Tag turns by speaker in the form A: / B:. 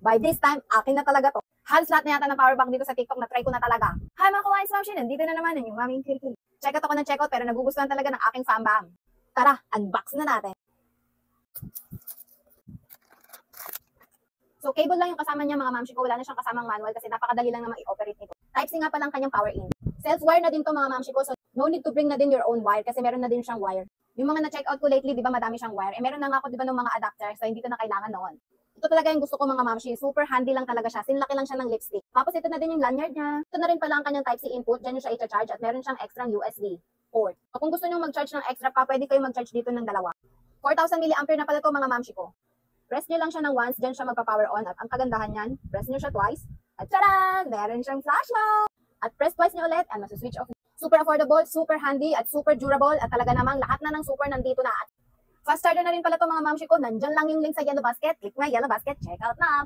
A: By this time, akin na talaga to. Halos lahat na yata ng power bank dito sa TikTok na try ko na talaga. Hi mga kawaii Ma'am Shi, nandito na naman yung maming kirikiri. Check out ako ng check out pero nagugustuhan talaga ng aking fambam. Tara, unbox na natin. So cable lang yung kasama niya mga Ma'am Shi ko, wala na siyang kasamang manual kasi napakadali lang naman i-operate nito. Type-C nga pa lang kanyang power in. Self-wire na din to mga Ma'am Shi ko, so no need to bring na din your own wire kasi meron na din siyang wire. Yung mga na-check out ko lately, di ba madami siyang wire? Meron na nga ako di ba ng mga adapters, so hindi ko na kailangan noon. Ito talaga yung gusto ko mga Ma'am Shi, super handy lang talaga siya, sinlaki lang siya ng lipstick. Tapos ito na din yung lanyard niya. Ito na rin pala ang kanyang Type-C input, dyan yung siya i-charge at meron siyang extra USB port. So kung gusto niyo mag-charge ng extra pa, pwede kayong mag-charge dito ng dalawa. 4,000 mAh na pala to mga Ma'am Shi ko. Press nyo lang siya ng once, dyan siya magpa-power on at ang kagandahan niyan, press nyo siya twice at tcharan! Meron siyang flash mode! At press twice nyo ulit and masuswitch off. Super affordable, super handy, at super durable at talaga namang lahat na ng super nandito na. At fast charger na rin pala to mga Ma'am Shi ko. Nandyan lang yung link sa yellow basket. Click my yellow basket. Check out na.